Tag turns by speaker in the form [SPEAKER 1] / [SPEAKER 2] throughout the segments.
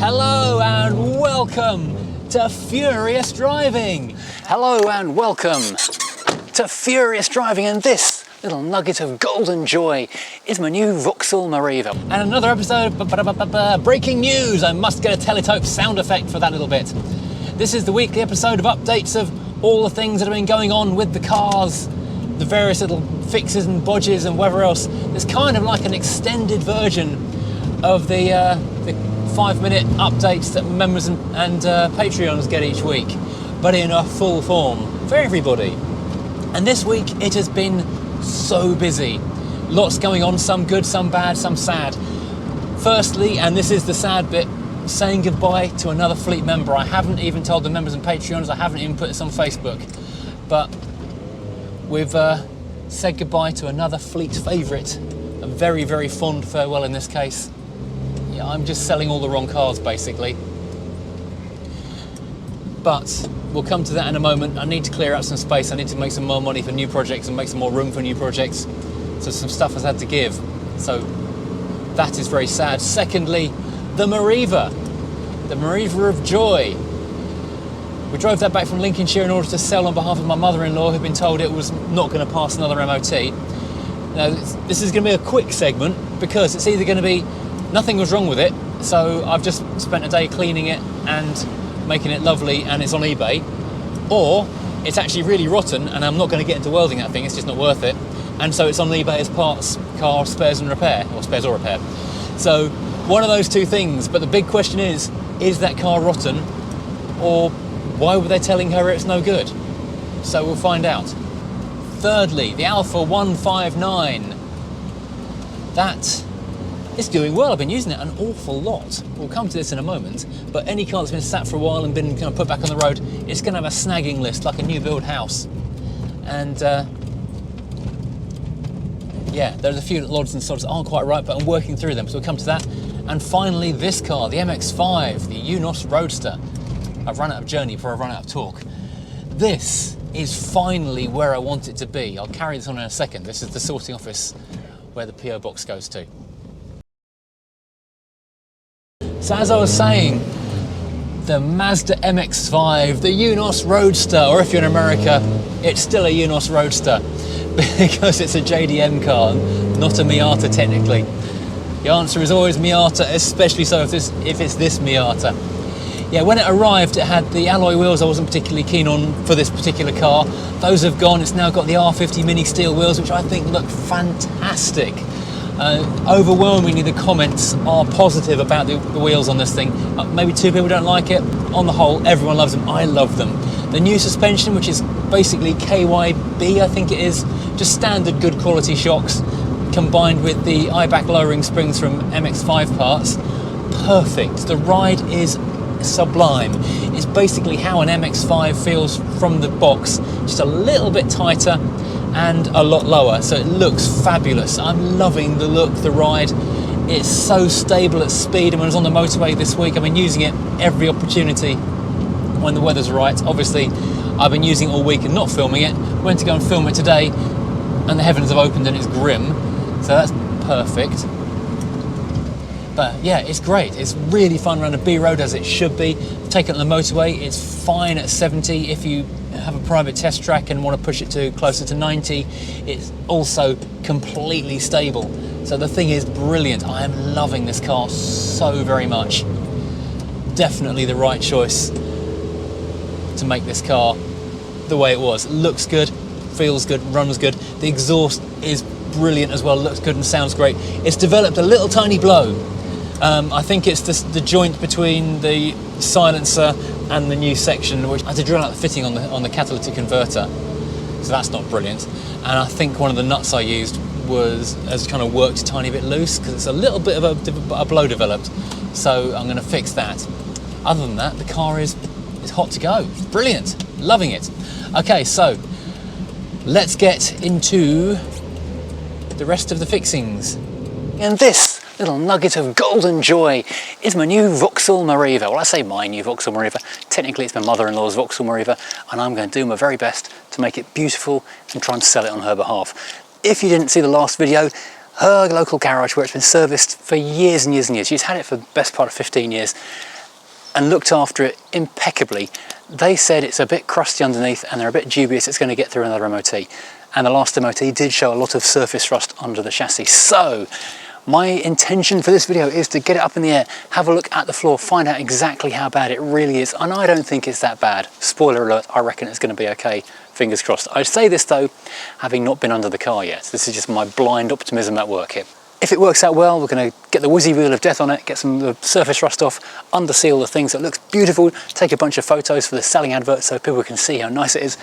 [SPEAKER 1] Hello and welcome to Furious Driving. Hello and welcome to Furious Driving, and this little nugget of golden joy is my new Vauxhall Meriva. And another episode of breaking news. I must get a Teletope sound effect for that little bit. This is the weekly episode of updates of all the things that have been going on with the cars, the various little fixes and bodges and whatever else. It's kind of like an extended version of the 5-minute updates that members and Patreons get each week, but in a full form for everybody. And this week it has been so busy. Lots going on, some good, some bad, some sad. Firstly, and this is the sad bit, saying goodbye to another fleet member. I haven't even told the members and Patreons, I haven't even put this on Facebook, but we've said goodbye to another fleet favourite. A very, very fond farewell in this case. Yeah, I'm just selling all the wrong cars basically. But we'll come to that in a moment. I need to clear out some space. I need to make some more money for new projects and make some more room for new projects. So some stuff has had to give. So that is very sad. Secondly, the Meriva of joy. We drove that back from Lincolnshire in order to sell on behalf of my mother-in-law, who'd been told it was not going to pass another MOT. Now, this is going to be a quick segment because it's either going to be nothing was wrong with it, so I've just spent a day cleaning it and making it lovely and it's on eBay, or it's actually really rotten and I'm not going to get into welding that thing, it's just not worth it, and so it's on eBay as parts, car spares and repair, or spares or repair. So one of those two things, but the big question is that car rotten, or why were they telling her it's no good? So we'll find out. Thirdly, the Alfa 159. That is doing well. I've been using it an awful lot. We'll come to this in a moment, but any car that's been sat for a while and been kind of put back on the road, it's going to have a snagging list like a new build house. And yeah, there's a few odds and sods that aren't quite right, but I'm working through them, so we'll come to that. And finally, this car, the MX5, the UNOS Roadster. I've run out of journey before I've run out of talk. This is finally where I want it to be. I'll carry this on in a second. This is the sorting office where the PO box goes to. So as I was saying, the Mazda MX5, the UNOS Roadster, or if you're in America, it's still a UNOS Roadster because it's a JDM car, not a Miata technically. The answer is always Miata, especially so if it's this Miata. Yeah, when it arrived, it had the alloy wheels I wasn't particularly keen on for this particular car. Those have gone. It's now got the R50 mini steel wheels, which I think look fantastic. Overwhelmingly, the comments are positive about the wheels on this thing. Maybe two people don't like it. On the whole, everyone loves them. I love them. The new suspension, which is basically KYB, I think it is, just standard good quality shocks, combined with the IBAC lowering springs from MX5 parts. Perfect. The ride is sublime. It's basically how an MX5 feels from the box, just a little bit tighter and a lot lower, so it looks fabulous. I'm loving the look, the ride. It's so stable at speed, and when I was on the motorway this week, I've been using it every opportunity when the weather's right. Obviously, I've been using it all week and not filming it. Went to go and film it today, and the heavens have opened and it's grim, so that's perfect. But yeah, it's great. It's really fun around a B road, as it should be. Take it on the motorway, it's fine at 70. If you have a private test track and want to push it to closer to 90, it's also completely stable. So the thing is brilliant. I am loving this car so very much. Definitely the right choice to make this car the way it was. It looks good, feels good, runs good. The exhaust is brilliant as well, looks good and sounds great. It's developed a little tiny blow. I think it's the joint between the silencer and the new section, which I had to drill out the fitting on the catalytic converter, so that's not brilliant. And I think one of the nuts I used has kind of worked a tiny bit loose because it's a little bit of a blow developed, so I'm going to fix that. Other than that, the car is hot to go. It's brilliant, loving it. Okay, so let's get into the rest of the fixings. And this little nugget of golden joy is my new Vauxhall Meriva. Well, I say my new Vauxhall Meriva. Technically, it's my mother-in-law's Vauxhall Meriva, and I'm going to do my very best to make it beautiful and try and sell it on her behalf. If you didn't see the last video, her local garage where it's been serviced for years and years and years. She's had it for the best part of 15 years and looked after it impeccably. They said it's a bit crusty underneath and they're a bit dubious it's going to get through another MOT. And the last MOT did show a lot of surface rust under the chassis. So my intention for this video is to get it up in the air, have a look at the floor, find out exactly how bad it really is. And I don't think it's that bad. Spoiler alert, I reckon it's going to be okay. Fingers crossed. I say this though, having not been under the car yet. This is just my blind optimism at work here. If it works out well, we're going to get the whizzy wheel of death on it, get some of the surface rust off, underseal the things so it looks beautiful, take a bunch of photos for the selling advert so people can see how nice it is,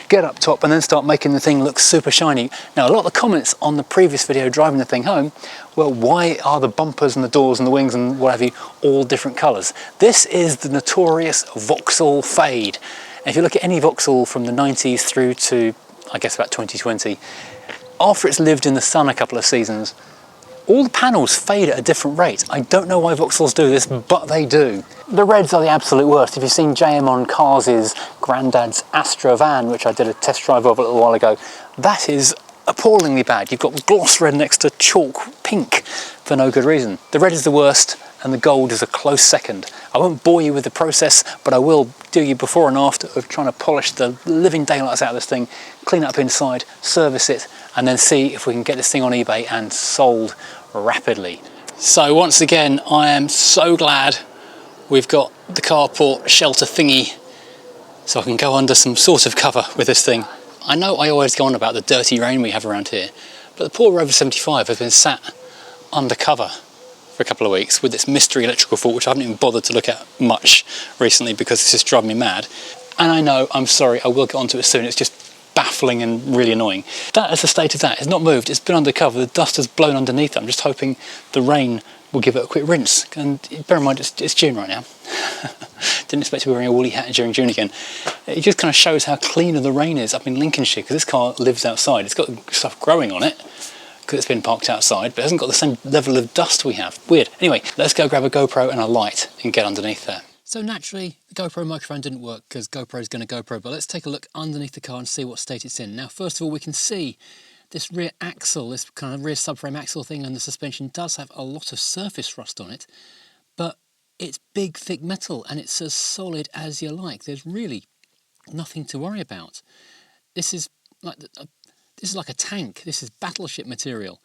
[SPEAKER 1] get up top and then start making the thing look super shiny. Now, a lot of the comments on the previous video driving the thing home, well, why are the bumpers and the doors and the wings and what have you all different colours? This is the notorious Vauxhall fade. And if you look at any Vauxhall from the 90s through to, I guess, about 2020, after it's lived in the sun a couple of seasons, all the panels fade at a different rate. I don't know why Vauxhalls do this, but they do. The reds are the absolute worst. If you've seen JM on Cars' granddad's Astra van, which I did a test drive of a little while ago, that is appallingly bad. You've got gloss red next to chalk pink for no good reason. The red is the worst and the gold is a close second. I won't bore you with the process, but I will do you before and after of trying to polish the living daylights out of this thing, clean it up inside, service it, and then see if we can get this thing on eBay and sold rapidly. So once again, I am so glad we've got the carport shelter thingy so I can go under some sort of cover with this thing. I know I always go on about the dirty rain we have around here, but the poor Rover 75 has been sat under cover for a couple of weeks with this mystery electrical fault, which I haven't even bothered to look at much recently because it's just driving me mad. And I know, I'm sorry, I will get onto it soon, it's just baffling and really annoying. That is the state of that. It's not moved, it's been undercover, the dust has blown underneath it. I'm just hoping the rain will give it a quick rinse. And bear in mind, it's June right now. Didn't expect to be wearing a woolly hat during June again. It just kind of shows how clean the rain is up in Lincolnshire, because this car lives outside. It's got stuff growing on it, because it's been parked outside, but it hasn't got the same level of dust we have. Weird. Anyway, let's go grab a GoPro and a light and get underneath there. So naturally, the GoPro microphone didn't work because GoPro is going to GoPro, but let's take a look underneath the car and see what state it's in. Now, first of all, we can see this rear axle, this kind of rear subframe axle thing, and the suspension does have a lot of surface rust on it, but it's big, thick metal, and it's as solid as you like. There's really nothing to worry about. This is like a tank. This is battleship material.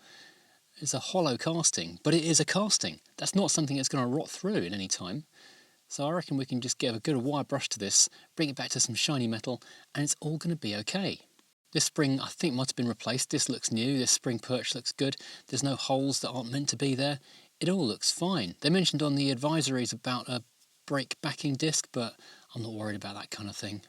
[SPEAKER 1] It's a hollow casting, but it is a casting. That's not something that's going to rot through in any time. So I reckon we can just give a good wire brush to this, bring it back to some shiny metal, and it's all going to be okay. This spring, I think, might have been replaced. This looks new. This spring perch looks good. There's no holes that aren't meant to be there. It all looks fine. They mentioned on the advisories about a brake backing disc, but I'm not worried about that kind of thing.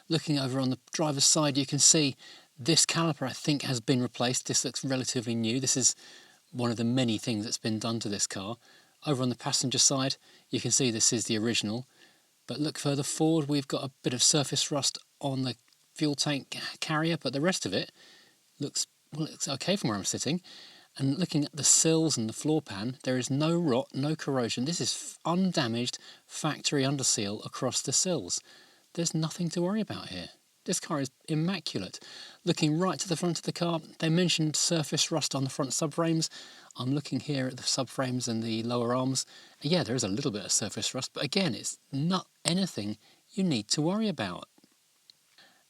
[SPEAKER 1] Looking over on the driver's side, you can see this caliper, I think, has been replaced. This looks relatively new. This is one of the many things that's been done to this car. Over on the passenger side, you can see this is the original. But look further forward, we've got a bit of surface rust on the fuel tank carrier, but the rest of it looks okay from where I'm sitting. And looking at the sills and the floor pan, there is no rot, no corrosion. This is undamaged factory underseal across the sills. There's nothing to worry about here. This car is immaculate. Looking right to the front of the car, they mentioned surface rust on the front subframes. I'm looking here at the subframes and the lower arms. Yeah, there is a little bit of surface rust, but again, it's not anything you need to worry about.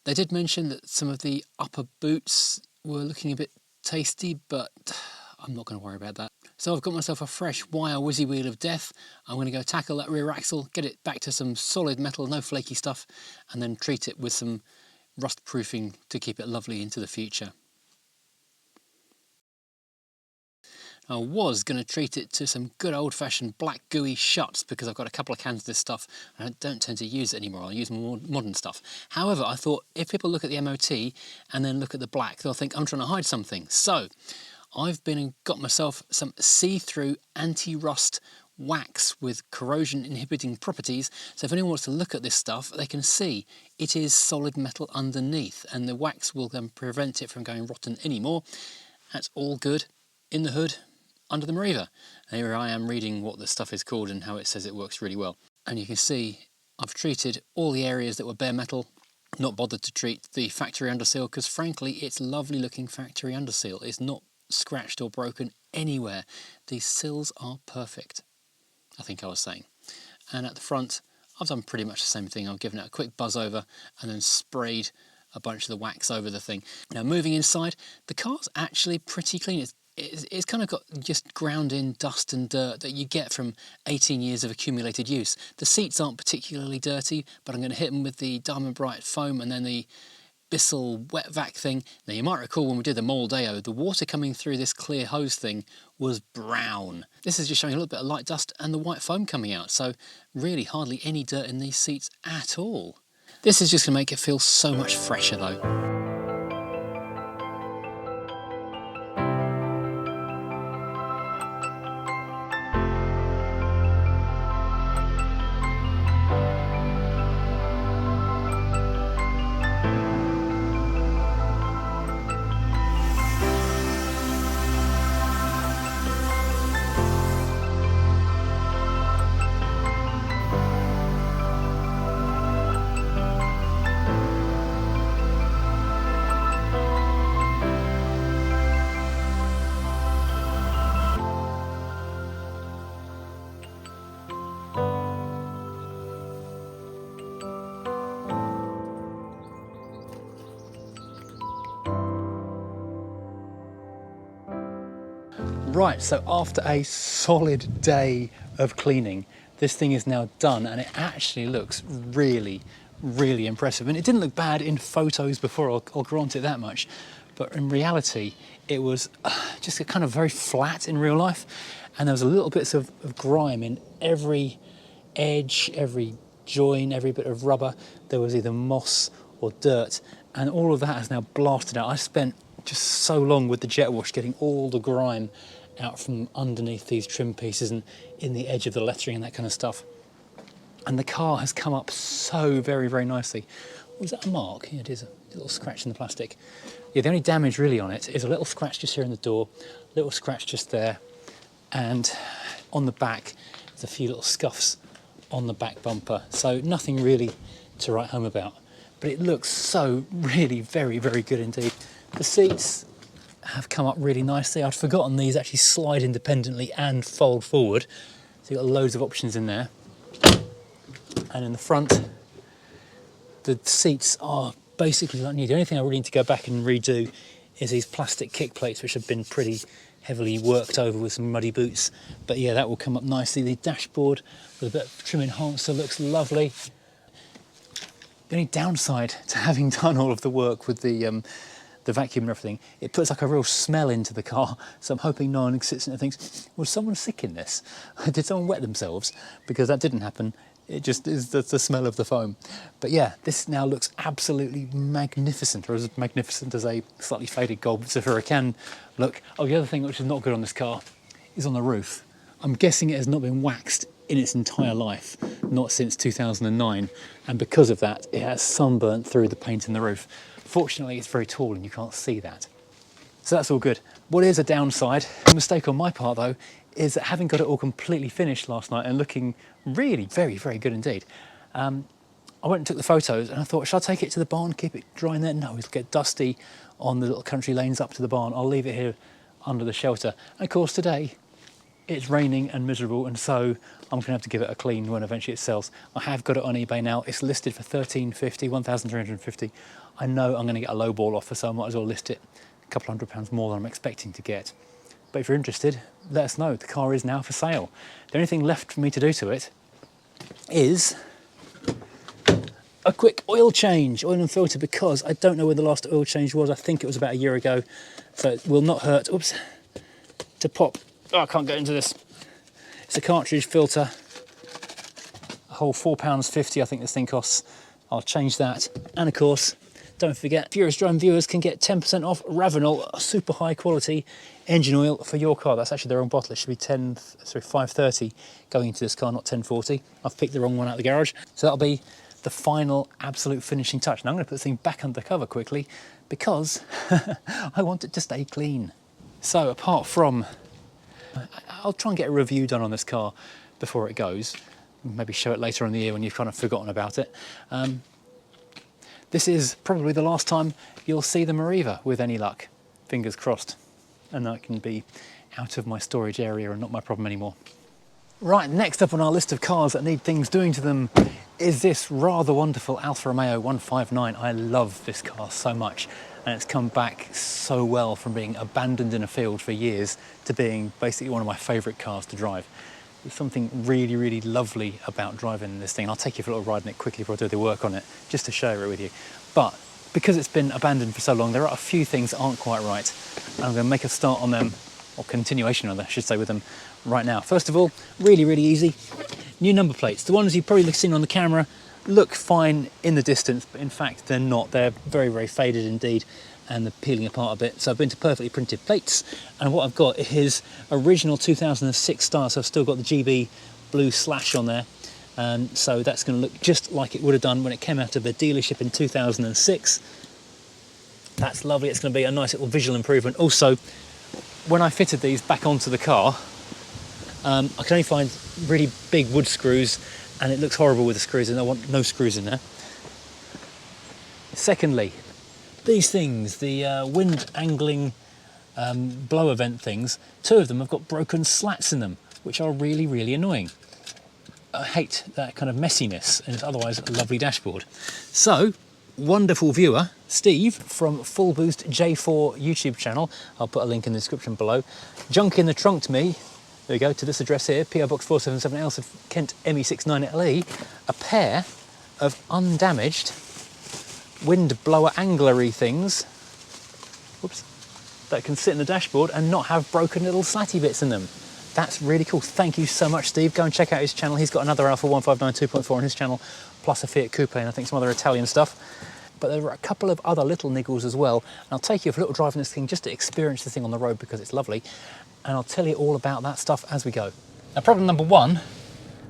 [SPEAKER 1] They did mention that some of the upper boots were looking a bit tasty, but I'm not going to worry about that. So I've got myself a fresh wire whizzy wheel of death. I'm going to go tackle that rear axle, get it back to some solid metal, no flaky stuff, and then treat it with some rust proofing to keep it lovely into the future. I was going to treat it to some good old-fashioned black gooey shuts because I've got a couple of cans of this stuff and I don't tend to use it anymore. I'll use more modern stuff. However, I thought if people look at the MOT and then look at the black, they'll think I'm trying to hide something. So I've been and got myself some see-through anti-rust wax with corrosion inhibiting properties, so if anyone wants to look at this stuff they can see it is solid metal underneath, and the wax will then prevent it from going rotten anymore. That's all good in the hood under the Meriva. And here I am reading what the stuff is called and how it says it works really well, and you can see I've treated all the areas that were bare metal not bothered to treat the factory underseal because frankly it's lovely looking factory underseal. It's not scratched or broken anywhere. These sills are perfect, I think I was saying. And at the front I've done pretty much the same thing. I've given it a quick buzz over and then sprayed a bunch of the wax over the thing. Now moving inside, the car's actually pretty clean. It's kind of got just ground in dust and dirt that you get from 18 years of accumulated use. The seats aren't particularly dirty, but I'm going to hit them with the Diamond Bright foam and then the Bissell wet vac thing. Now you might recall when we did the Moldeo, the water coming through this clear hose thing was brown. This is just showing a little bit of light dust and the white foam coming out, so really hardly any dirt in these seats at all. This is just going to make it feel so much fresher though. Right, so after a solid day of cleaning, this thing is now done and it actually looks really, really impressive. And it didn't look bad in photos before, I'll grant it that much. But in reality, it was just kind of very flat in real life. And there was a little bits of grime in every edge, every join, every bit of rubber. There was either moss or dirt. And all of that has now blasted out. I spent just so long with the jet wash getting all the grime out from underneath these trim pieces and in the edge of the lettering and that kind of stuff. And the car has come up so very, very nicely. Was that a mark? Yeah, it is a little scratch in the plastic. Yeah, the only damage really on it is a little scratch just here in the door, a little scratch just there, and on the back there's a few little scuffs on the back bumper. So nothing really to write home about. But it looks so really very, very good indeed. The seats have come up really nicely. I'd forgotten these actually slide independently and fold forward. So you've got loads of options in there. And in the front, the seats are basically like new. The only thing I really need to go back and redo is these plastic kick plates, which have been pretty heavily worked over with some muddy boots. But yeah, that will come up nicely. The dashboard with a bit of trim enhancer looks lovely. The only downside to having done all of the work with the vacuum and everything, it puts like a real smell into the car. So I'm hoping no one sits in and thinks, was someone sick in this? Did someone wet themselves? Because that didn't happen. It just is the smell of the foam. But yeah, this now looks absolutely magnificent, or as magnificent as a slightly faded Gold Zafira can look. Oh, the other thing which is not good on this car is on the roof. I'm guessing it has not been waxed in its entire life, not since 2009. And because of that, it has sunburnt through the paint in the roof. Fortunately, it's very tall and you can't see that. So that's all good. What is a downside, a mistake on my part though, is that having got it all completely finished last night and looking really very, very good indeed, I went and took the photos and I thought, shall I take it to the barn, keep it drying there? No, it'll get dusty on the little country lanes up to the barn. I'll leave it here under the shelter. And of course today, it's raining and miserable, and so I'm gonna have to give it a clean when eventually it sells. I have got it on eBay now. It's listed for $1,350, $1,350. I know I'm gonna get a low ball offer, so I might as well list it a couple £100 more than I'm expecting to get. But if you're interested, let us know. The car is now for sale. The only thing left for me to do to it is a quick oil change, oil and filter, because I don't know when the last oil change was. I think it was about a year ago, so it will not hurt, oops, to pop. Oh, I can't get into this. It's a cartridge filter, a whole £4.50 I think this thing costs. I'll change that. And of course, don't forget, Furious Drone viewers can get 10% off Ravenol, a super high quality engine oil for your car. That's actually the wrong bottle. It should be 530 going into this car, not 1040. I've picked the wrong one out of the garage. So that'll be the final absolute finishing touch. Now I'm going to put this thing back under the cover quickly because I want it to stay clean. So apart from, I'll try and get a review done on this car before it goes. Maybe show it later in the year when you've kind of forgotten about it. this is probably the last time you'll see the Meriva with any luck. Fingers crossed. And that can be out of my storage area and not my problem anymore. Right, next up on our list of cars that need things doing to them is this rather wonderful Alfa Romeo 159. I love this car so much, and it's come back so well from being abandoned in a field for years to being basically one of my favourite cars to drive. There's something really, really lovely about driving this thing. I'll take you for a little ride in it quickly before I do the work on it, just to share it with you. But because it's been abandoned for so long, there are a few things that aren't quite right. And I'm going to make a start on them, or continuation of them, I should say, with them right now. First of all, really, really easy. New number plates. The ones you've probably seen on the camera look fine in the distance, but in fact they're not. They're very, very faded indeed, and they're peeling apart a bit. So I've been to perfectly printed plates, and what I've got is original 2006 style. So I've still got the GB blue slash on there. So that's going to look just like it would have done when it came out of the dealership in 2006. That's lovely. It's going to be a nice little visual improvement. Also, when I fitted these back onto the car, I can only find really big wood screws, and it looks horrible with the screws, and I want no screws in there. Secondly, these things, the wind angling blower vent things, two of them have got broken slats in them, which are really, really annoying. I hate that kind of messiness, and it's otherwise a lovely dashboard. So, wonderful viewer, Steve from Full Boost J4 YouTube channel, I'll put a link in the description below, junk in the trunk to me, there we go, to this address here, PO Box 477 Aylesford, Kent ME69LE, a pair of undamaged wind blower anglery things, whoops, that can sit in the dashboard and not have broken little slatty bits in them. That's really cool. Thank you so much, Steve. Go and check out his channel. He's got another Alfa 159 2.4 on his channel, plus a Fiat Coupe and I think some other Italian stuff. But there are a couple of other little niggles as well. And I'll take you for a little drive in this thing just to experience the thing on the road because it's lovely. And I'll tell you all about that stuff as we go. Now, problem number one,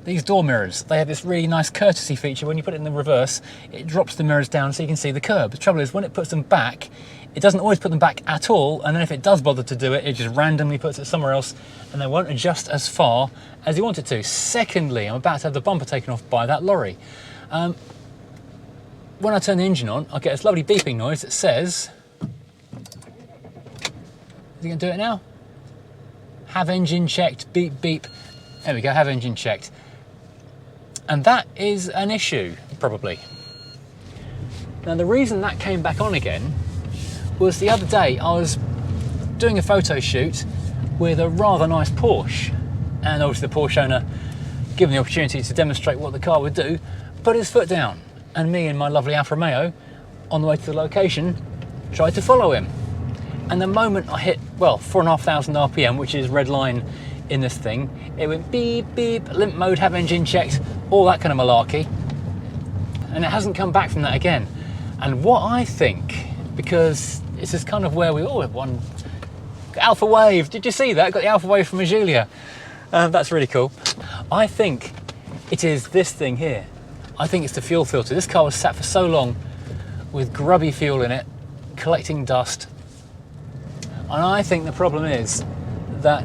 [SPEAKER 1] these door mirrors. They have this really nice courtesy feature. When you put it in the reverse, it drops the mirrors down so you can see the curb. The trouble is, when it puts them back, it doesn't always put them back at all, and then if it does bother to do it, it just randomly puts it somewhere else, and they won't adjust as far as you want it to. Secondly, I'm about to have the bumper taken off by that lorry. When I turn the engine on, I get this lovely beeping noise that says, is he going to do it now? Have engine checked, beep, beep. There we go, have engine checked. And that is an issue, probably. Now, the reason that came back on again was the other day I was doing a photo shoot with a rather nice Porsche, and obviously the Porsche owner, given the opportunity to demonstrate what the car would do, put his foot down, and me and my lovely Alfa Romeo, on the way to the location, tried to follow him. And the moment I hit, well, 4,500 RPM, which is red line in this thing, it went beep, beep, limp mode, have engine checked, all that kind of malarkey. And it hasn't come back from that again. And what I think, because this is kind of where we all have one, Alpha Wave, did you see that? Got the Alpha Wave from Ajulia. That's really cool. I think it is this thing here. I think it's the fuel filter. This car was sat for so long with grubby fuel in it, collecting dust. And I think the problem is that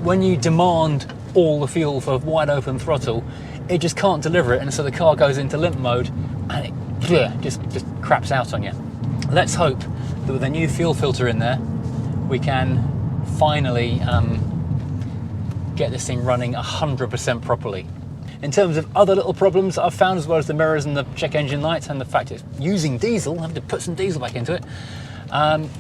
[SPEAKER 1] when you demand all the fuel for wide open throttle, it just can't deliver it, and so the car goes into limp mode and it just craps out on you. Let's hope that with a new fuel filter in there, we can finally get this thing running 100% properly. In terms of other little problems that I've found, as well as the mirrors and the check engine lights and the fact it's using diesel, I have to put some diesel back into it,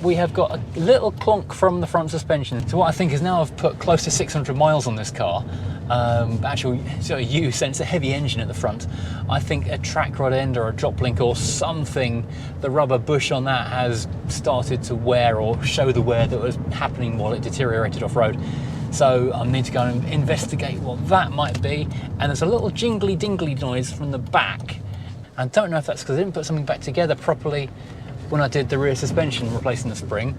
[SPEAKER 1] we have got a little clonk from the front suspension. So what I think is, now I've put close to 600 miles on this car, actually sort of use, and it's a heavy engine at the front, I think a track rod end or a drop link or something, the rubber bush on that has started to wear or show the wear that was happening while it deteriorated off-road. So I need to go and investigate what that might be. And there's a little jingly dingly noise from the back. I don't know if that's because I didn't put something back together properly when I did the rear suspension, replacing the spring.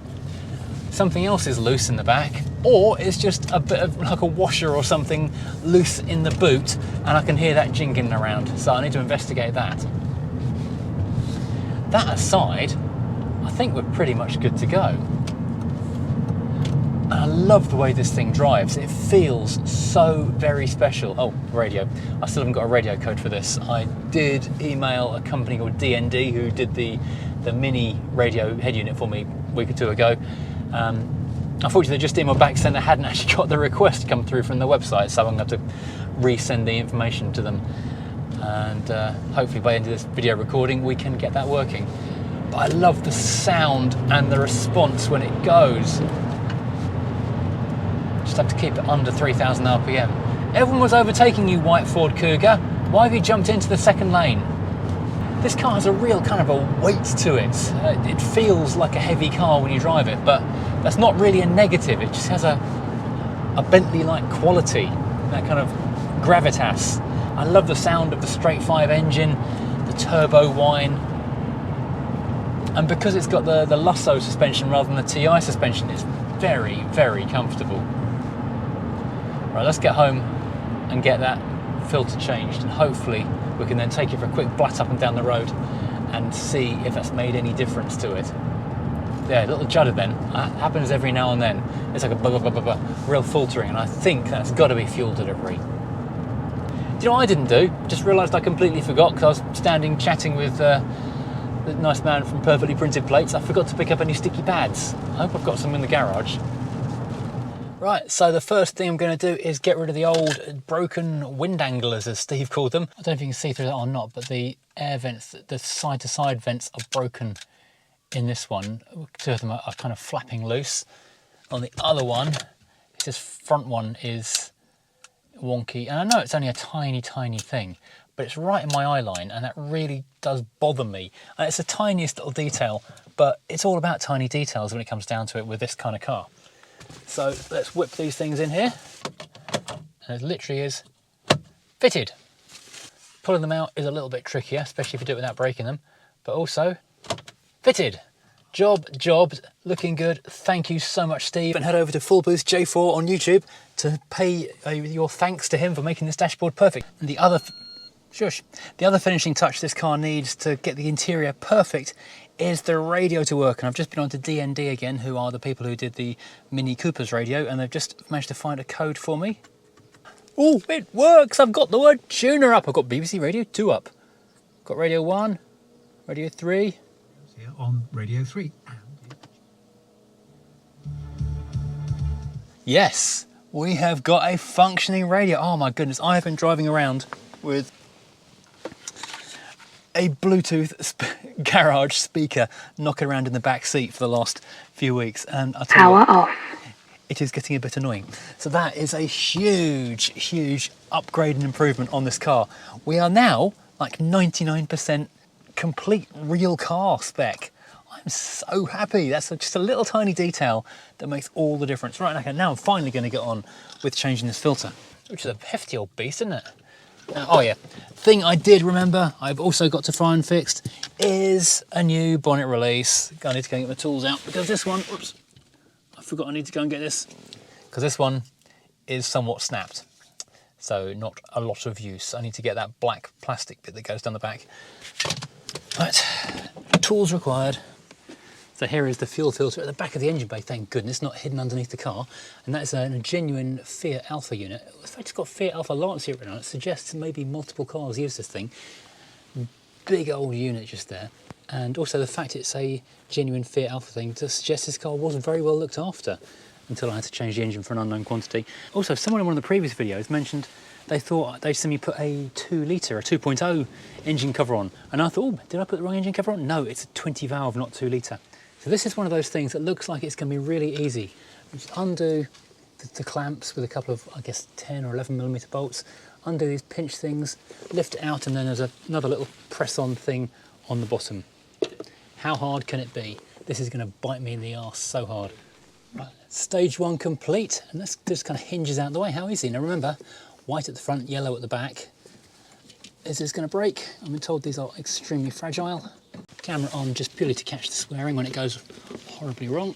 [SPEAKER 1] Something else is loose in the back, or it's just a bit of like a washer or something loose in the boot, and I can hear that jingling around. So I need to investigate that. That aside, I think we're pretty much good to go. And I love the way this thing drives. It feels so very special. Oh, radio. I still haven't got a radio code for this. I did email a company called DND who did the mini radio head unit for me a week or two ago. Unfortunately, they just emailed back saying they hadn't actually got the request come through from the website, so I'm going to have to resend the information to them. And hopefully by the end of this video recording, we can get that working. But I love the sound and the response when it goes. Just have to keep it under 3,000 RPM. Everyone was overtaking you, white Ford Cougar. Why have you jumped into the second lane? This car has a real kind of a weight to it. It feels like a heavy car when you drive it, but that's not really a negative. It just has a Bentley-like quality, that kind of gravitas. I love the sound of the straight 5 engine, the turbo whine. And because it's got the Lusso suspension rather than the TI suspension, it's very, very comfortable. Right, let's get home and get that filter changed, and hopefully we can then take it for a quick blat up and down the road and see if that's made any difference to it. Yeah, a little judder then. That happens every now and then. It's like a real faltering, and I think that's got to be fuel delivery. Do you know what I didn't do? Just realised I completely forgot because I was standing chatting with the nice man from Perfectly Printed Plates. I forgot to pick up any sticky pads. I hope I've got some in the garage. Right, so the first thing I'm going to do is get rid of the old broken wind anglers, as Steve called them. I don't know if you can see through that or not, but the air vents, the side-to-side vents are broken in this one. Two of them are kind of flapping loose. On the other one, this front one is wonky. And I know it's only a tiny, tiny thing, but it's right in my eye line, and that really does bother me. And it's the tiniest little detail, but it's all about tiny details when it comes down to it with this kind of car. So let's whip these things in here, and it literally is fitted. Pulling them out is a little bit trickier, especially if you do it without breaking them, but also fitted. Jobbed, looking good. Thank you so much, Steve. And head over to Full Boost J4 on YouTube to pay your thanks to him for making this dashboard perfect. And the other finishing touch this car needs to get the interior perfect is the radio to work. And I've just been on to DND again, who are the people who did the Mini Cooper's radio, and they've just managed to find a code for me. Oh, it works! I've got the word tuner up. I've got BBC Radio 2 up. Got Radio 1, Radio 3.
[SPEAKER 2] Here on Radio 3.
[SPEAKER 1] Yes, we have got a functioning radio. Oh my goodness, I have been driving around with a Bluetooth garage speaker knocking around in the back seat for the last few weeks, and I'll tell you what,
[SPEAKER 3] off.
[SPEAKER 1] It is getting a bit annoying. So that is a huge upgrade and improvement on this car. We are now like 99% complete real car spec. I'm so happy. That's just a little tiny detail that makes all the difference. Right, okay, now I'm finally going to get on with changing this filter, which is a hefty old beast, isn't it? Oh yeah, thing I did remember, I've also got to find fixed, is a new bonnet release. I need to go and get my tools out because this one, whoops, I forgot I need to go and get this, because this one is somewhat snapped. So not a lot of use. I need to get that black plastic bit that goes down the back. Right, tools required. So here is the fuel filter at the back of the engine bay, thank goodness, not hidden underneath the car. And that's a genuine Fiat Alfa unit. In fact, it's got Fiat Alfa Lancia written on it. It suggests maybe multiple cars use this thing. Big old unit just there. And also the fact it's a genuine Fiat Alfa thing to suggest this car was very well looked after until I had to change the engine for an unknown quantity. Also, someone in one of the previous videos mentioned they thought they'd seen me put a 2 litre, a 2.0 engine cover on. And I thought, oh, did I put the wrong engine cover on? No, it's a 20 valve, not 2 litre. So this is one of those things that looks like it's going to be really easy. Just undo the clamps with a couple of, I guess, 10 or 11mm bolts, undo these pinch things, lift it out, and then there's another little press-on thing on the bottom. How hard can it be? This is going to bite me in the arse so hard. Right, stage 1 complete, and this just kind of hinges out the way. How easy. Now remember, white at the front, yellow at the back. Is this going to break? I've been told these are extremely fragile. Camera on just purely to catch the swearing when it goes horribly wrong.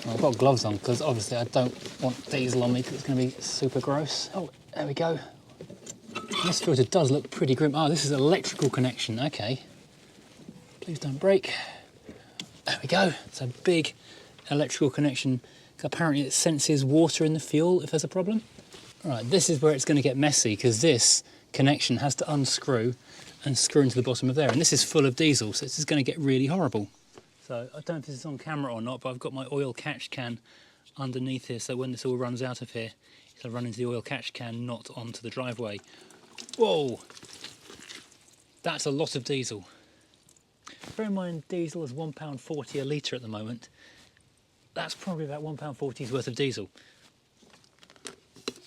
[SPEAKER 1] Well, I've got gloves on because obviously I don't want diesel on me because it's going to be super gross. Oh, there we go. This filter does look pretty grim. Oh, this is electrical connection. Okay. Please don't break. There we go. It's a big electrical connection Apparently it senses water in the fuel if there's a problem. Right, this is where it's going to get messy because this connection has to unscrew and screw into the bottom of there. And this is full of diesel, so this is going to get really horrible. So I don't know if this is on camera or not, but I've got my oil catch can underneath here, so when this all runs out of here, it'll run into the oil catch can, not onto the driveway. Whoa! That's a lot of diesel. Bear in mind, diesel is £1.40 a litre at the moment. That's probably about £1.40's worth of diesel.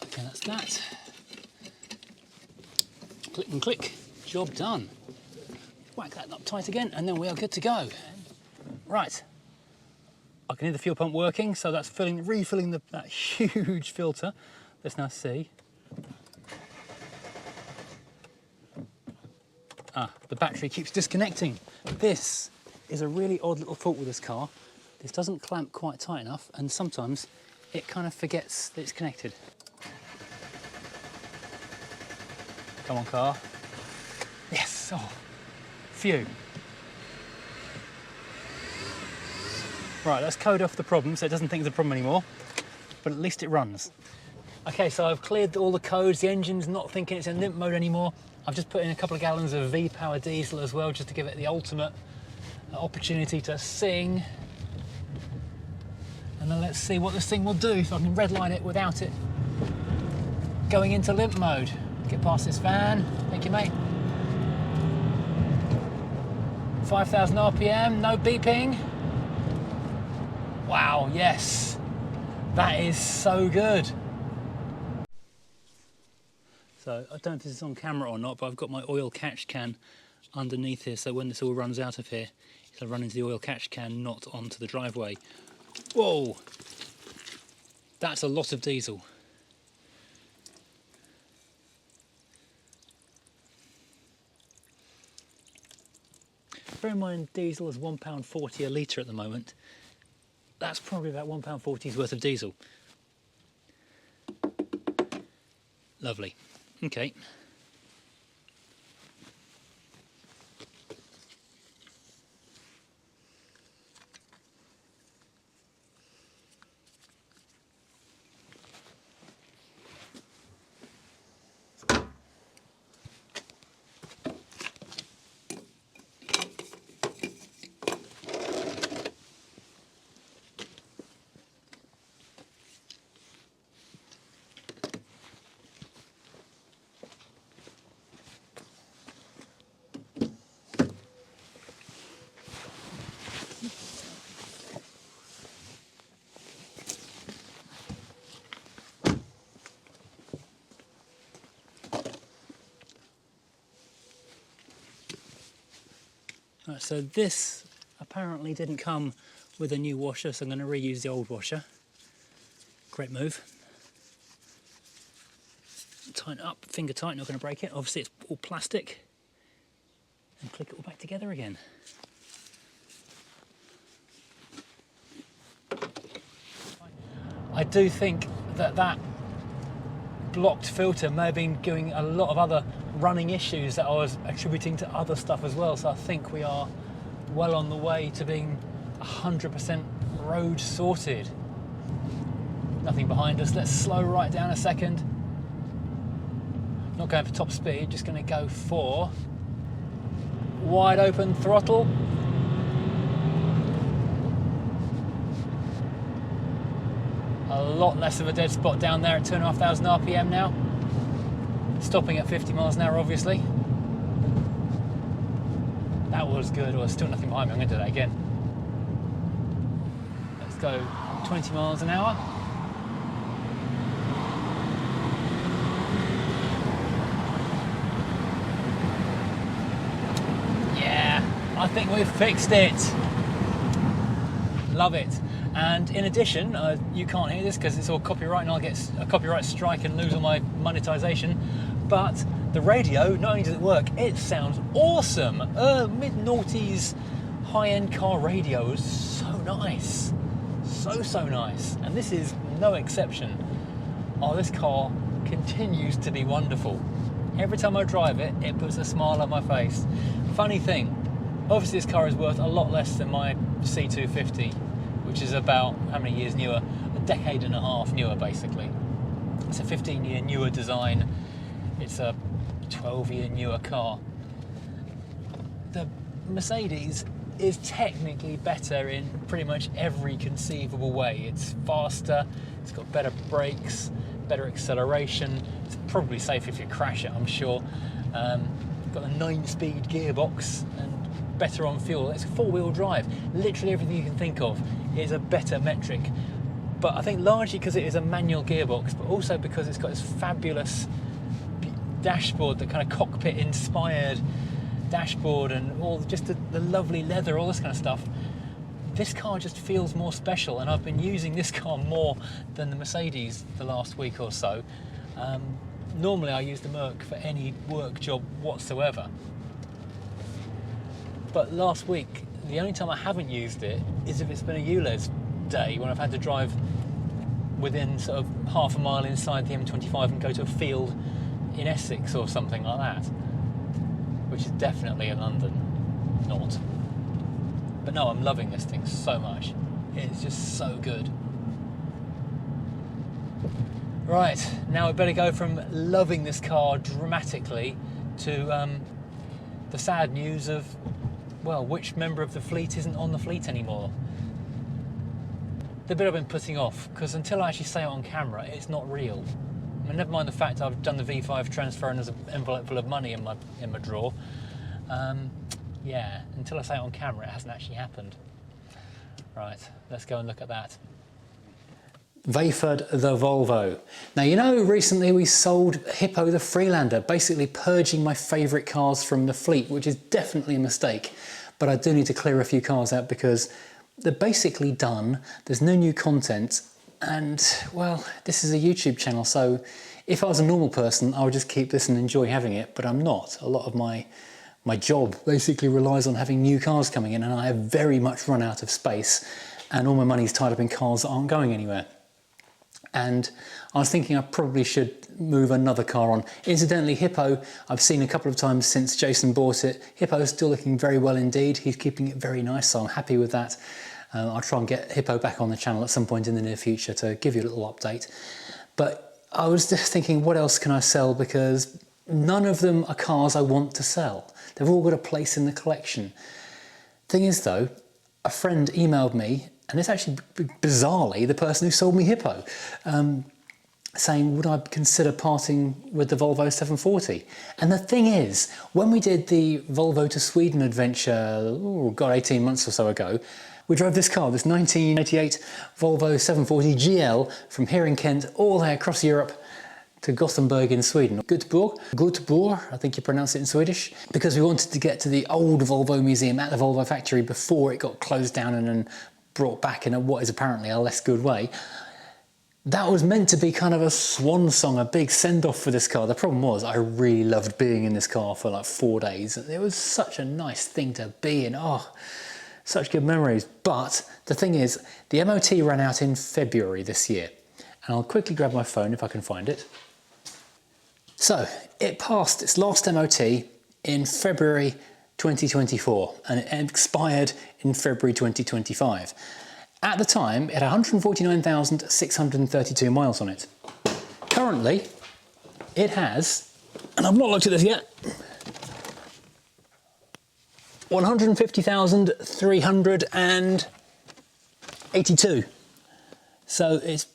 [SPEAKER 1] Okay, that's that. Click and click, job done. Whack that up tight again, and then we are good to go. Right, I can hear the fuel pump working, so that's refilling that huge filter. Let's now see. The battery keeps disconnecting. This is a really odd little fault with this car. This doesn't clamp quite tight enough, and sometimes it kind of forgets that it's connected. Come on, car. Yes, oh, phew. Right, let's code off the problem so it doesn't think it's a problem anymore, but at least it runs. Okay, so I've cleared all the codes, the engine's not thinking it's in limp mode anymore. I've just put in a couple of gallons of V-Power diesel as well, just to give it the ultimate opportunity to sing. And then let's see what this thing will do, if I can redline it without it going into limp mode. Get past this van, thank you mate. 5,000 RPM, no beeping. Wow, yes, that is so good. So I don't know if this is on camera or not, but I've got my oil catch can underneath here, so when this all runs out of here, it'll run into the oil catch can, not onto the driveway. Whoa, that's a lot of diesel. Bear in mind, diesel is £1.40 a litre at the moment. That's probably about £1.40's worth of diesel. Lovely. Okay. Right, so this apparently didn't come with a new washer, so I'm going to reuse the old washer. Great move. Tighten it up, finger tight, not going to break it. Obviously it's all plastic. And click it all back together again. I do think that blocked filter may have been giving a lot of other running issues that I was attributing to other stuff as well. So I think we are well on the way to being 100% road sorted. Nothing behind us. Let's slow right down a second. Not going for top speed, just going to go for wide open throttle. A lot less of a dead spot down there at 2,500 RPM now. Stopping at 50 miles an hour, obviously. That was good. Oh, there's still nothing behind me. I'm going to do that again. Let's go 20 miles an hour. Yeah, I think we've fixed it. Love it. And in addition, you can't hear this because it's all copyright and I'll get a copyright strike and lose all my monetization, but the radio, not only does it work, it sounds awesome. Mid-noughties high-end car radio is so nice. So nice. And this is no exception. Oh, this car continues to be wonderful. Every time I drive it, it puts a smile on my face. Funny thing, obviously this car is worth a lot less than my C250, which is about, how many years newer? decade and a half newer, basically. It's a 15-year newer design. It's a 12-year newer car. The Mercedes is technically better in pretty much every conceivable way. It's faster, it's got better brakes, better acceleration. It's probably safe if you crash it, I'm sure. Got a 9-speed gearbox and better on fuel. It's a 4-wheel drive. Literally everything you can think of is a better metric. But I think largely because it is a manual gearbox, but also because it's got this fabulous dashboard, the kind of cockpit inspired dashboard, and all just the lovely leather, all this kind of stuff. This car just feels more special, and I've been using this car more than the Mercedes the last week or so. Normally I use the Merc for any work job whatsoever, but last week the only time I haven't used it is if it's been a ULEZ day, when I've had to drive within sort of half a mile inside the M25 and go to a field in Essex or something like that, which is definitely in London not. But no, I'm loving this thing so much. It's just so good. Right, now we better go from loving this car dramatically to the sad news of, well, which member of the fleet isn't on the fleet anymore. The bit I've been putting off, because until I actually say it on camera, it's not real. I mean, never mind the fact I've done the V5 transfer and there's an envelope full of money in my drawer. Yeah, until I say it on camera, it hasn't actually happened. Right, let's go and look at that. Vauxhall the Volvo. Now, you know, recently we sold Hippo the Freelander, basically purging my favourite cars from the fleet, which is definitely a mistake. But I do need to clear a few cars out because they're basically done. There's no new content, and well, this is a YouTube channel, so if I was a normal person, I would just keep this and enjoy having it, but I'm not. A lot of my job basically relies on having new cars coming in, and I have very much run out of space, and all my money's tied up in cars that aren't going anywhere. And I was thinking I probably should move another car on. Incidentally, Hippo, I've seen a couple of times since Jason bought it. Hippo's still looking very well indeed. He's keeping it very nice, so I'm happy with that. I'll try and get Hippo back on the channel at some point in the near future to give you a little update. But I was just thinking, what else can I sell? Because none of them are cars I want to sell. They've all got a place in the collection. Thing is though, a friend emailed me, and it's actually bizarrely the person who sold me Hippo, saying, would I consider parting with the Volvo 740? And the thing is, when we did the Volvo to Sweden adventure, oh God, 18 months or so ago, we drove this car, this 1988 Volvo 740 GL, from here in Kent all the way across Europe to Gothenburg in Sweden. Göteborg, I think you pronounce it in Swedish, because we wanted to get to the old Volvo museum at the Volvo factory before it got closed down and then brought back in what is apparently a less good way. That was meant to be kind of a swan song, a big send-off for this car. The problem was I really loved being in this car for like 4 days. It was such a nice thing to be in. Oh, such good memories. But the thing is, the MOT ran out in February this year. And I'll quickly grab my phone if I can find it. So it passed its last MOT in February 2024, and it expired in February 2025. At the time, it had 149,632 miles on it. Currently, it has, and I've not looked at this yet, 150,382. So it's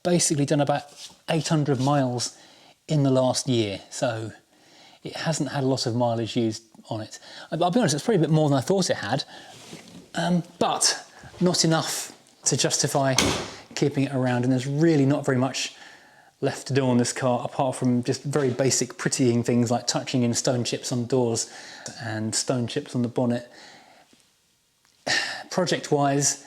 [SPEAKER 1] basically done about 800 miles in the last year. So it hasn't had a lot of mileage used on it. I'll be honest, it's probably a bit more than I thought it had, but not enough to justify keeping it around, and there's really not very much left to do on this car apart from just very basic prettying things like touching in stone chips on doors and stone chips on the bonnet. Project wise,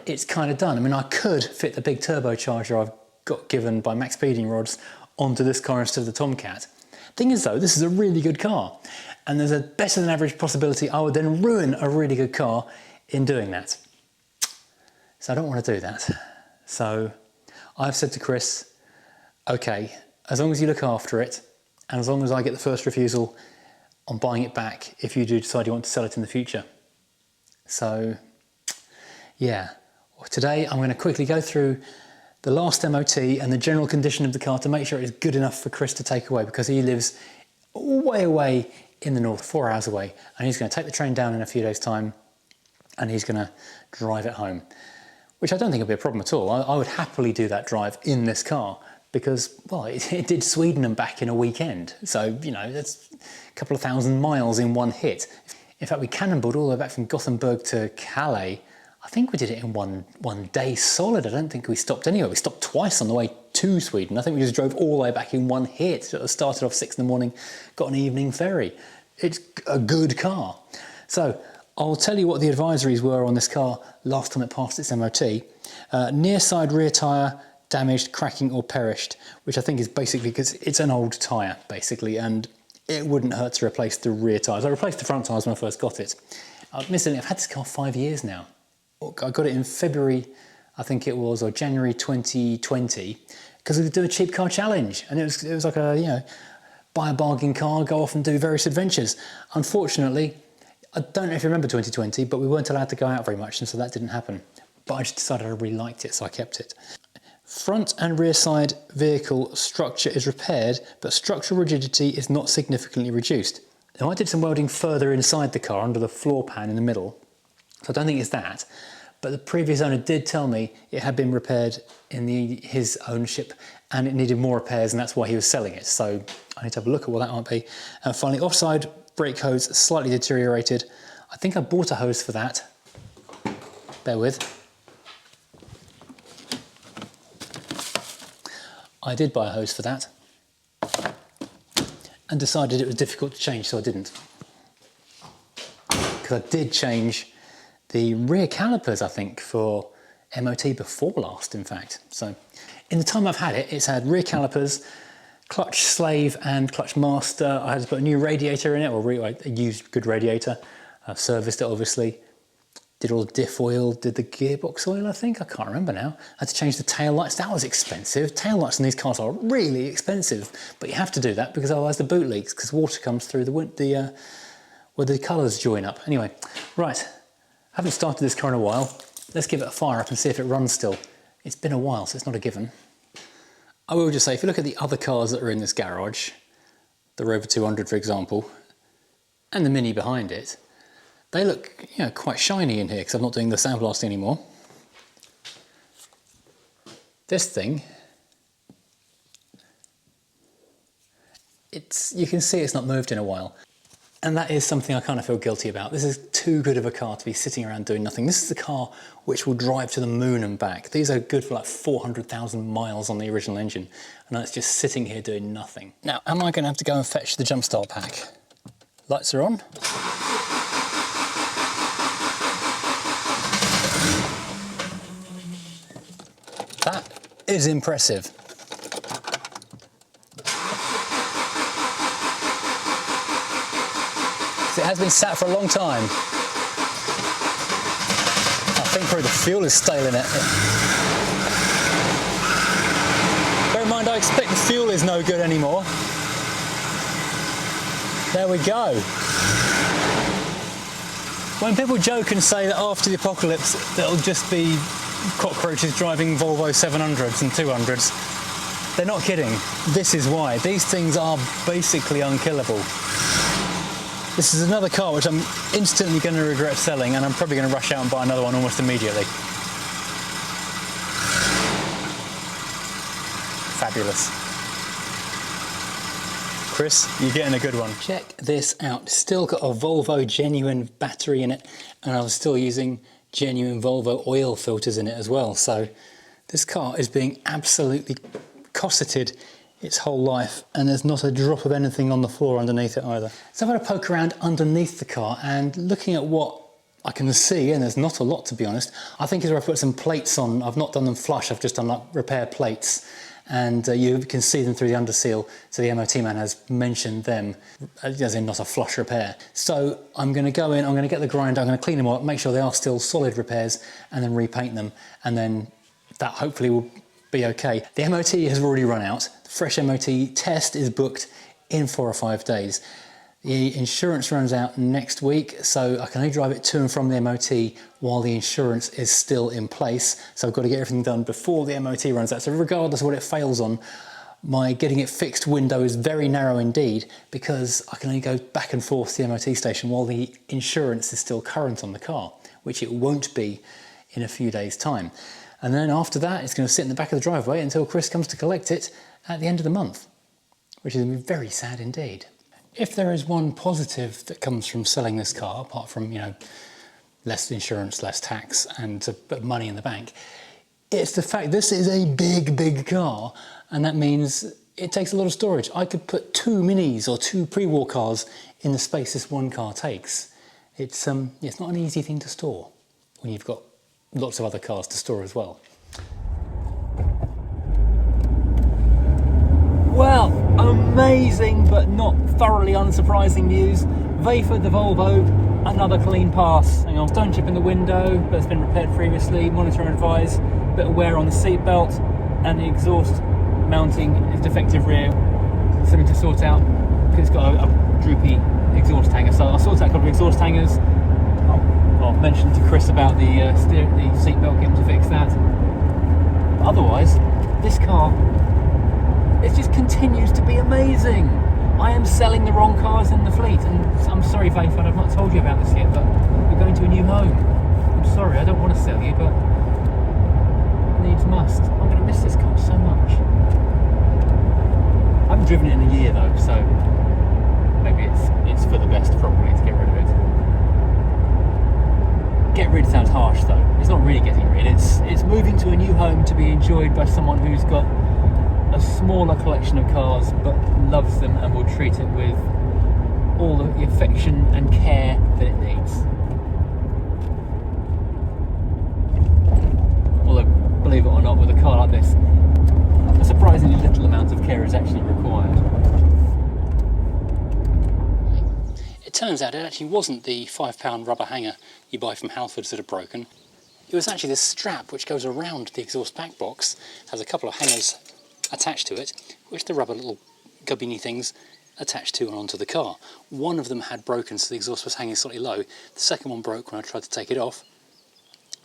[SPEAKER 1] it's kind of done. I mean, I could fit the big turbocharger I've got given by Max Speeding Rods onto this car instead of the Tomcat. Thing is though, this is a really good car, and there's a better than average possibility I would then ruin a really good car in doing that. So I don't want to do that. So I've said to Chris, okay, as long as you look after it, and as long as I get the first refusal on buying it back, if you do decide you want to sell it in the future. So yeah, today I'm going to quickly go through the last MOT and the general condition of the car to make sure it's good enough for Chris to take away, because he lives way away in the north, 4 hours away, and he's going to take the train down in a few days' time and he's going to drive it home, which I don't think will be a problem at all. I would happily do that drive in this car because, well, it did Sweden and back in a weekend. So, you know, that's a couple of 1,000 miles in one hit. In fact, we cannonballed all the way back from Gothenburg to Calais. I think we did it in one day solid. I don't think we stopped anywhere. We stopped twice on the way to Sweden. I think we just drove all the way back in one hit. So it started off 6 in the morning, got an evening ferry. It's a good car. So I'll tell you what the advisories were on this car last time it passed its MOT. Near side rear tyre damaged, cracking or perished, which I think is basically because it's an old tyre basically, and it wouldn't hurt to replace the rear tyres. I replaced the front tyres when I first got it. Admittedly, I've had this car 5 years now. I got it in February, I think it was, or January 2020, because we were doing a cheap car challenge, and it was like a, you know, buy a bargain car, go off and do various adventures. Unfortunately, I don't know if you remember 2020, but we weren't allowed to go out very much, and so that didn't happen. But I just decided I really liked it, so I kept it. Front and rear side vehicle structure is repaired, but structural rigidity is not significantly reduced. Now, I did some welding further inside the car under the floor pan in the middle, so I don't think it's that. But the previous owner did tell me it had been repaired in his ownership and it needed more repairs, and that's why he was selling it. So I need to have a look at what that might be. And finally, offside brake hose slightly deteriorated. I think I bought a hose for that. Bear with. I did buy a hose for that and decided it was difficult to change, so I didn't. Because I did change the rear calipers, I think, for MOT before last, in fact. So in the time I've had it, it's had rear calipers, clutch slave and clutch master. I had to put a new radiator in it, or a used good radiator. I've serviced it, obviously. Did all the diff oil, did the gearbox oil, I think. I can't remember now. I had to change the tail lights. That was expensive. Tail lights on these cars are really expensive, but you have to do that because otherwise the boot leaks, because water comes through where the colours join up. Anyway, right. I haven't started this car in a while. Let's give it a fire up and see if it runs still. It's been a while, so it's not a given. I will just say, if you look at the other cars that are in this garage, the Rover 200 for example, and the Mini behind it, they look, you know, quite shiny in here because I'm not doing the sandblasting anymore. This thing, you can see it's not moved in a while. And that is something I kind of feel guilty about. This is too good of a car to be sitting around doing nothing. This is a car which will drive to the moon and back. These are good for like 400,000 miles on the original engine, and it's just sitting here doing nothing. Now, am I going to have to go and fetch the jump start pack? Lights are on. That is impressive. It has been sat for a long time. I think probably the fuel is stale in it. Bear in mind, I expect the fuel is no good anymore. There we go. When people joke and say that after the apocalypse there'll just be cockroaches driving Volvo 700s and 200s, they're not kidding. This is why. These things are basically unkillable. This is another car which I'm instantly going to regret selling, and I'm probably going to rush out and buy another one almost immediately. Fabulous. Chris, you're getting a good one. Check this out. Still got a Volvo genuine battery in it, and I was still using genuine Volvo oil filters in it as well. So this car is being absolutely cosseted its whole life, and there's not a drop of anything on the floor underneath it either. So I've had a poke around underneath the car, and looking at what I can see, and there's not a lot to be honest, I think if I put some plates on, I've not done them flush, I've just done like repair plates, and you can see them through the underseal, so the MOT man has mentioned them, as in not a flush repair. So I'm going to go in, I'm going to get the grinder, I'm going to clean them up, make sure they are still solid repairs, and then repaint them, and then that hopefully will be okay. The MOT has already run out. The fresh MOT test is booked in 4 or 5 days. The insurance runs out next week, so I can only drive it to and from the MOT while the insurance is still in place. So I've got to get everything done before the MOT runs out. So regardless of what it fails on, my getting it fixed window is very narrow indeed, because I can only go back and forth to the MOT station while the insurance is still current on the car, which it won't be in a few days' time. And then after that, it's going to sit in the back of the driveway until Chris comes to collect it at the end of the month, which is very sad indeed. If there is one positive that comes from selling this car, apart from, you know, less insurance, less tax, and a bit of money in the bank, it's the fact this is a big car, and that means it takes a lot of storage. I could put 2 Minis or 2 pre-war cars in the space this one car takes. It's not an easy thing to store when you've got lots of other cars to store as well. Well, amazing but not thoroughly unsurprising news. Vauxhall the Volvo, another clean pass. Hang on, stone chip in the window, but it's been repaired previously. Monitor and advise, bit of wear on the seat belt, and the exhaust mounting is defective rear. Something to sort out because it's got a droopy exhaust hanger. So I'll sort out a couple of exhaust hangers. I'll mention to Chris about the seat belt, get him to fix that. But otherwise, this car, it just continues to be amazing. I am selling the wrong cars in the fleet, and I'm sorry, Vauxhall, I've not told you about this yet, but we're going to a new home. I'm sorry, I don't want to sell you, but needs must. I'm going to miss this car so much. I haven't driven it in a year though, so maybe it's for the best probably to get rid of it. Get rid sounds harsh though. It's not really getting rid. It's moving to a new home to be enjoyed by someone who's got a smaller collection of cars but loves them and will treat it with all the affection and care that it needs. Although, believe it or not, with a car like this, a surprisingly little amount of care is actually required. It turns out it actually wasn't the £5 rubber hanger you buy from Halfords that are broken. It was actually this strap which goes around the exhaust back box, has a couple of hangers attached to it, which the rubber little gubbiny things attached to and onto the car. One of them had broken, so the exhaust was hanging slightly low. The second one broke when I tried to take it off.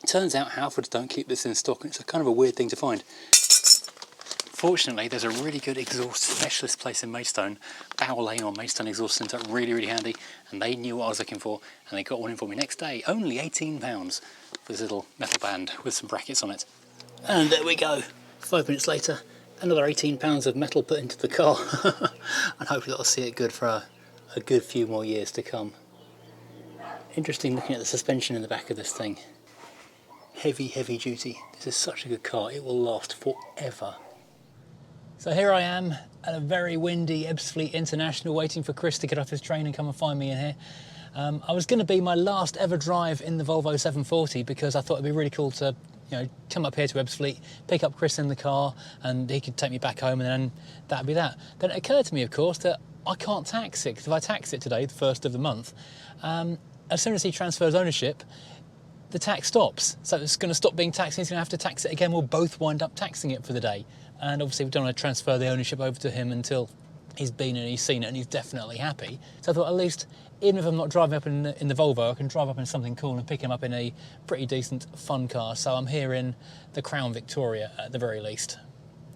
[SPEAKER 1] Turns out Halfords don't keep this in stock, and it's a kind of a weird thing to find. Fortunately, there's a really good exhaust specialist place in Maidstone, Bow Lane or Maidstone Exhaust Centre, really handy, and they knew what I was looking for, and they got one in for me next day. Only £18 for this little metal band with some brackets on it. And there we go. 5 minutes later, another £18 of metal put into the car, and hopefully that'll see it good for a good few more years to come. Interesting looking at the suspension in the back of this thing. Heavy duty. This is such a good car, it will last forever. So here I am at a very windy Ebbsfleet International, waiting for Chris to get off his train and come and find me in here. I was going to be my last ever drive in the Volvo 740 because I thought it'd be really cool to, you know, come up here to Ebbsfleet, pick up Chris in the car, and he could take me back home, and then that'd be that. Then it occurred to me, of course, that I can't tax it, because if I tax it today, the 1st of the month, as soon as he transfers ownership, the tax stops. So it's going to stop being taxed, and he's going to have to tax it again. We'll both wind up taxing it for the day. And obviously we don't want to transfer the ownership over to him until he's been and he's seen it and he's definitely happy. So I thought, at least, even if I'm not driving up in the Volvo, I can drive up in something cool and pick him up in a pretty decent fun car. So I'm here in the Crown Victoria at the very least.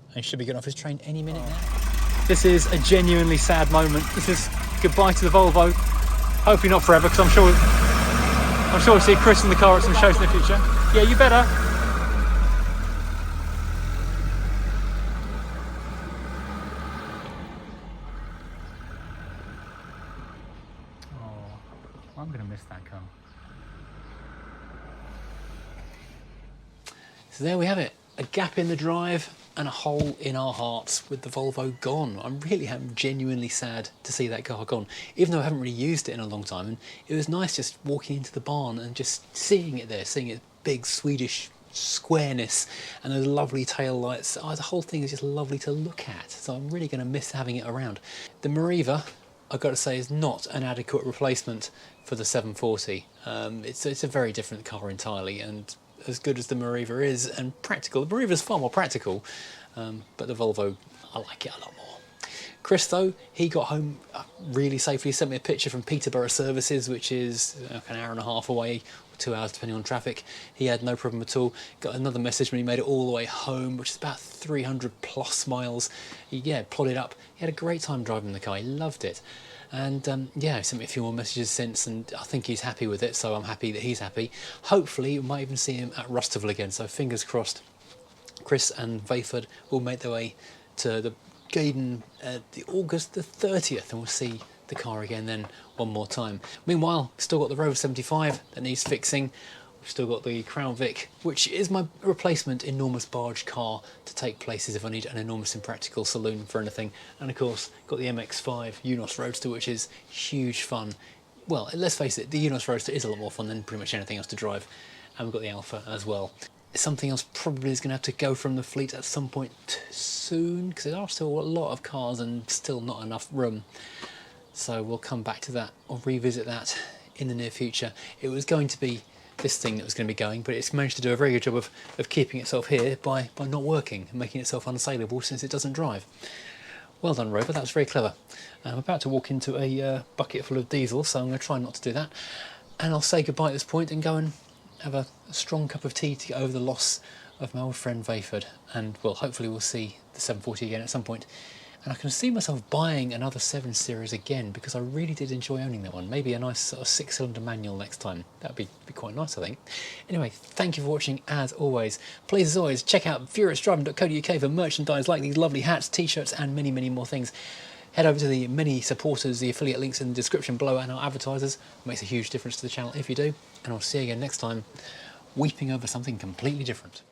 [SPEAKER 1] And he should be getting off his train any minute now. This is a genuinely sad moment. This is goodbye to the Volvo. Hopefully not forever, because I'm sure we'll see Chris in the car at some shows in the future. Yeah, you better. I'm going to miss that car. So there we have it, a gap in the drive and a hole in our hearts with the Volvo gone. I really am genuinely sad to see that car gone, even though I haven't really used it in a long time. And it was nice just walking into the barn and just seeing it there, seeing its big Swedish squareness and those lovely tail lights. Oh, the whole thing is just lovely to look at. So I'm really going to miss having it around. The Meriva, I've got to say, is not an adequate replacement for the 740. It's a very different car entirely, and as good as the Meriva is and practical, the Meriva is far more practical, but the Volvo, I like it a lot more. Chris, though, he got home really safely. He sent me a picture from Peterborough Services, which is an hour and a half away, 2 hours depending on traffic. He had no problem at all. Got another message when he made it all the way home, which is about 300 plus miles. He plodded up. He had a great time driving the car. He loved it. And he sent me a few more messages since, and I think he's happy with it, so I'm happy that he's happy. Hopefully, we might even see him at Rustival again, so fingers crossed. Chris and Vauxhall will make their way to the Gaydon the August the 30th, and we'll see the car again then one more time. Meanwhile, we've still got the Rover 75 that needs fixing. We've still got the Crown Vic, which is my replacement enormous barge car to take places if I need an enormous impractical saloon for anything. And of course, got the MX5 UNOS Roadster, which is huge fun. Well, let's face it, the UNOS Roadster is a lot more fun than pretty much anything else to drive. And we've got the Alfa as well. Something else probably is going to have to go from the fleet at some point soon, because there are still a lot of cars and still not enough room. So we'll come back to that or revisit that in the near future. It was going to be this thing that was going to be going, but it's managed to do a very good job of keeping itself here by not working and making itself unsaleable since it doesn't drive. Well done, Rover, that was very clever. I'm about to walk into a bucket full of diesel, so I'm going to try not to do that. And I'll say goodbye at this point and go and have a strong cup of tea to get over the loss of my old friend Vauxhall. And well, hopefully we'll see the 740 again at some point. And I can see myself buying another 7 Series again, because I really did enjoy owning that one. Maybe a nice sort of 6-cylinder manual next time. That'd be quite nice, I think. Anyway, thank you for watching as always. Please, as always, check out furiousdriving.co.uk for merchandise like these lovely hats, t-shirts and many, many more things. Head over to the many supporters, the affiliate links in the description below, and our advertisers. It makes a huge difference to the channel if you do. And I'll see you again next time, weeping over something completely different.